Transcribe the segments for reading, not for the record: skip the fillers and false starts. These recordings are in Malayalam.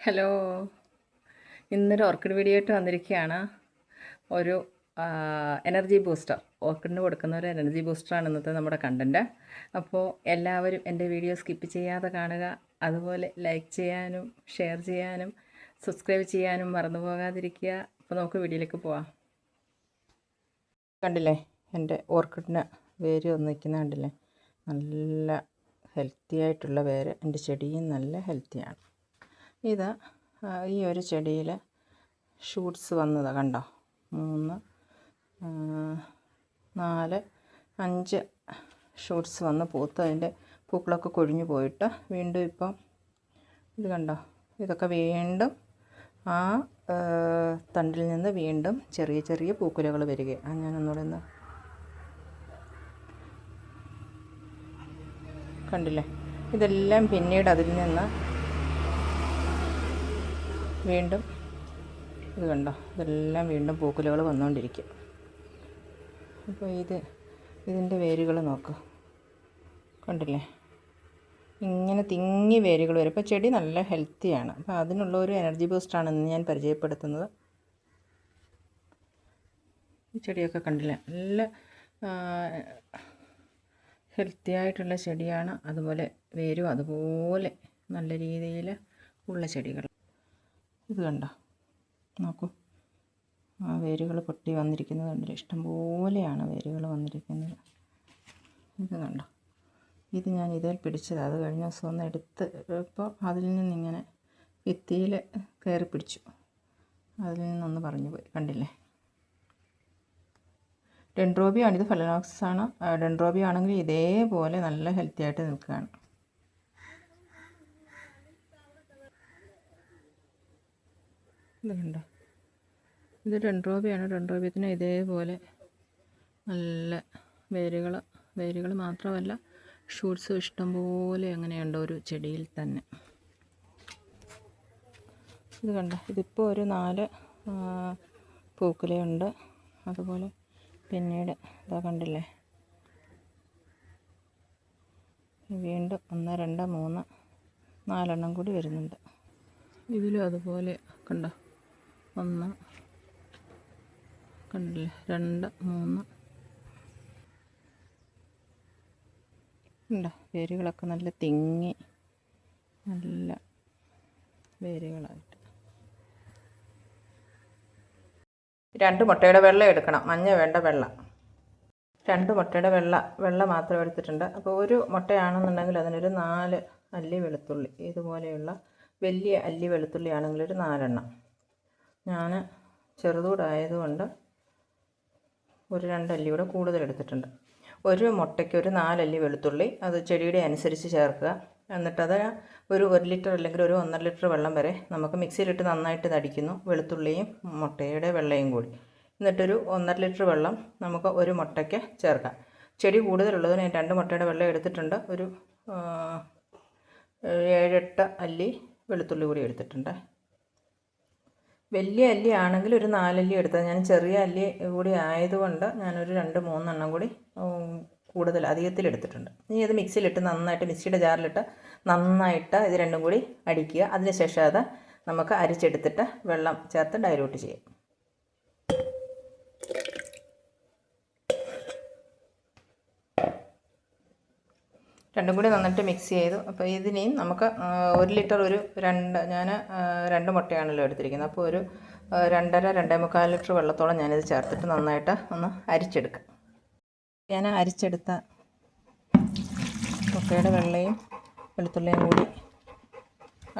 ഹലോ, ഇന്നൊരു ഓർക്കിഡ് വീഡിയോ ആയിട്ട് വന്നിരിക്കുകയാണ്. ഒരു എനർജി ബൂസ്റ്റർ, ഓർക്കിഡിന് കൊടുക്കുന്ന ഒരു എനർജി ബൂസ്റ്ററാണ് ഇന്നത്തെ നമ്മുടെ കണ്ടൻറ്റ്. അപ്പോൾ എല്ലാവരും എൻ്റെ വീഡിയോ സ്കിപ്പ് ചെയ്യാതെ കാണുക. അതുപോലെ ലൈക്ക് ചെയ്യാനും ഷെയർ ചെയ്യാനും സബ്സ്ക്രൈബ് ചെയ്യാനും മറന്നു പോകാതിരിക്കുക. അപ്പോൾ നമുക്ക് വീഡിയോയിലേക്ക് പോവാം. കണ്ടില്ലേ, എൻ്റെ ഓർക്കിഡിന് വേര് വന്ന് നിൽക്കുന്ന കണ്ടില്ലേ, നല്ല ഹെൽത്തി ആയിട്ടുള്ള വേര്. എൻ്റെ ചെടിയും നല്ല ഹെൽത്തിയാണ്. ഇത് ഈ ഒരു ചെടിയിൽ ഷൂട്ട്സ് വന്നതാണ്, കണ്ടോ? 3 4 5 ഷൂട്ട്സ് വന്ന് പൂത്ത് അതിൻ്റെ പൂക്കളൊക്കെ കൊഴിഞ്ഞു പോയിട്ട് വീണ്ടും ഇപ്പം ഇത് കണ്ടോ, ഇതൊക്കെ വീണ്ടും ആ തണ്ടിൽ നിന്ന് വീണ്ടും ചെറിയ ചെറിയ പൂക്കുലകൾ വരികയാണ്. ഞാനൊന്നുകൂടെ ഒന്ന് കണ്ടില്ലേ, ഇതെല്ലാം പിന്നീട് അതിൽ നിന്ന് വീണ്ടും ഇത് കണ്ടോ, ഇതെല്ലാം വീണ്ടും പൂക്കുലകൾ വന്നുകൊണ്ടിരിക്കും. അപ്പോൾ ഇതിൻ്റെ വേരുകൾ നോക്ക്, കണ്ടില്ലേ, ഇങ്ങനെ തിങ്ങി വേരുകൾ വരും. അപ്പോൾ ചെടി നല്ല ഹെൽത്തിയാണ്. അപ്പോൾ അതിനുള്ള ഒരു എനർജി ബൂസ്റ്റാണെന്ന് ഞാൻ പരിചയപ്പെടുത്തുന്നത്. ഈ ചെടിയൊക്കെ കണ്ടില്ലേ, നല്ല ഹെൽത്തി ആയിട്ടുള്ള ചെടിയാണ്. അതുപോലെ വേരും അതുപോലെ നല്ല രീതിയിൽ ഉള്ള ചെടികൾ. ഇത് കണ്ടോ, നോക്കൂ, ആ വേരുകൾ പൊട്ടി വന്നിരിക്കുന്നത് കണ്ടില്ല, ഇഷ്ടംപോലെയാണ് വേരുകൾ വന്നിരിക്കുന്നത്. ഇത് കണ്ടോ, ഇത് ഞാൻ ഇതിൽ പിടിച്ചത്, അത് കഴിഞ്ഞ ദിവസം ഒന്ന് എടുത്ത് ഇപ്പോൾ അതിൽ നിന്നിങ്ങനെ ഭിത്തിയിൽ കയറി പിടിച്ചു, അതിൽ നിന്നൊന്ന് പറഞ്ഞു പോയി. കണ്ടില്ലേ, ഡെൻഡ്രോബിയാണ്, ഇത് ഫലനോക്സിസ് ആണ്. ഡെൻഡ്രോബി ആണെങ്കിൽ ഇതേപോലെ നല്ല ഹെൽത്തി ആയിട്ട് നിൽക്കുകയാണ്. ഇത് കണ്ടോ, ഇത് ഡെൻഡ്രോബിയാണ്. ഡെൻഡ്രോബിയത്തിന് ഇതേപോലെ നല്ല വേരുകൾ മാത്രമല്ല ഷൂട്ട്സും ഇഷ്ടംപോലെ അങ്ങനെയുണ്ട് ഒരു ചെടിയിൽ തന്നെ. ഇത് കണ്ടോ, ഇതിപ്പോൾ ഒരു 4 പൂക്കുലയുണ്ട്. അതുപോലെ പിന്നീട് ഇതാ കണ്ടില്ലേ, വീണ്ടും 1 2 3 4 കൂടി വരുന്നുണ്ട്. ഇതിലും അതുപോലെ കണ്ടോ, 1 കണ്ടില്ലേ, 2 3 ഉണ്ടോ. വേരുകളൊക്കെ നല്ല തിങ്ങി നല്ല വേരുകളായിട്ട്. 2 മുട്ടയുടെ വെള്ള എടുക്കണം, മഞ്ഞ വേണ്ട, വെള്ള. 2 മുട്ടയുടെ വെള്ള മാത്രം എടുത്തിട്ടുണ്ട്. അപ്പോൾ ഒരു മുട്ടയാണെന്നുണ്ടെങ്കിൽ അതിനൊരു 4 അല്ലി വെളുത്തുള്ളി, ഇതുപോലെയുള്ള വലിയ അല്ലി വെളുത്തുള്ളി ആണെങ്കിൽ ഒരു 4 എണ്ണം. ഞാൻ ചെറുതൂടായതുകൊണ്ട് ഒരു 2 അല്ലി കൂടെ കൂടുതൽ എടുത്തിട്ടുണ്ട്. ഒരു മുട്ടയ്ക്ക് ഒരു 4 അല്ലി വെളുത്തുള്ളി, അത് ചെടിയുടെ അനുസരിച്ച് ചേർക്കുക. എന്നിട്ടത് ഒരു 1 ലിറ്റർ അല്ലെങ്കിൽ ഒരു 1.5 ലിറ്റർ വെള്ളം വരെ നമുക്ക് മിക്സിയിലിട്ട് നന്നായിട്ട് തടിക്കുന്നു, വെളുത്തുള്ളിയും മുട്ടയുടെ വെള്ളയും കൂടി. എന്നിട്ടൊരു 1.5 ലിറ്റർ വെള്ളം നമുക്ക് ഒരു മുട്ടയ്ക്ക് ചേർക്കാം. ചെടി കൂടുതലുള്ളത് ഞാൻ 2 മുട്ടയുടെ വെള്ളം എടുത്തിട്ടുണ്ട്. ഒരു 7-8 അല്ലി വെളുത്തുള്ളി കൂടി എടുത്തിട്ടുണ്ട്. വലിയ അല്ലി ആണെങ്കിൽ ഒരു 4 അല്ലി എടുത്തത്. ഞാൻ ചെറിയ അല്ലി കൂടി ആയതുകൊണ്ട് ഞാനൊരു 2-3 എണ്ണം കൂടി കൂടുതൽ അധികത്തിലെടുത്തിട്ടുണ്ട്. ഇനി അത് മിക്സിയിലിട്ട് നന്നായിട്ട്, മിക്സിയുടെ ജാറിലിട്ട് നന്നായിട്ട് ഇത് രണ്ടും കൂടി അടിക്കുക. അതിനുശേഷം അത് നമുക്ക് അരിച്ചെടുത്തിട്ട് വെള്ളം ചേർത്ത് ഡൈലൂട്ട് ചെയ്യാം. രണ്ടും കൂടി നന്നായിട്ട് മിക്സ് ചെയ്തു. അപ്പോൾ ഇതിനെയും നമുക്ക് 1 ലിറ്റർ ഞാൻ 2 മുട്ടയാണല്ലോ എടുത്തിരിക്കുന്നത്. അപ്പോൾ ഒരു 2.5-2.25 ലിറ്റർ വെള്ളത്തോളം ഞാനിത് ചേർത്തിട്ട് നന്നായിട്ട് ഒന്ന് അരിച്ചെടുക്കാം. ഞാൻ അരിച്ചെടുത്ത മുട്ടയുടെ വെള്ളയും വെളുത്തുള്ളിയും കൂടി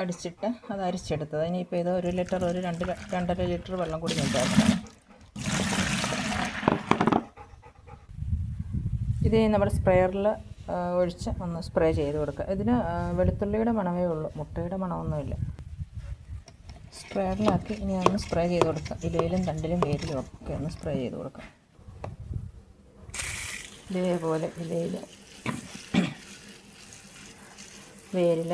അടിച്ചിട്ട് അത് അരിച്ചെടുത്തത്. ഇനിയിപ്പോൾ ഇത് 1 ലിറ്റർ ഒരു 2.5 ലിറ്റർ വെള്ളം കൂടി ഞാൻ ചേർക്കാം. ഇത് നമ്മുടെ സ്പ്രെയറിൽ ഒഴിച്ച് ഒന്ന് സ്പ്രേ ചെയ്ത് കൊടുക്കുക. ഇതിന് വെളുത്തുള്ളിയുടെ മണമേ ഉള്ളൂ, മുട്ടയുടെ മണമൊന്നുമില്ല. സ്പ്രെയറിലാക്കി ഇനി ഒന്ന് സ്പ്രേ ചെയ്ത് കൊടുക്കുക. ഇലയിലും തണ്ടിലും വേരിലും ഒക്കെ ഒന്ന് സ്പ്രേ ചെയ്ത് കൊടുക്കുക. ഇതേപോലെ ഇലയിൽ വേരിൽ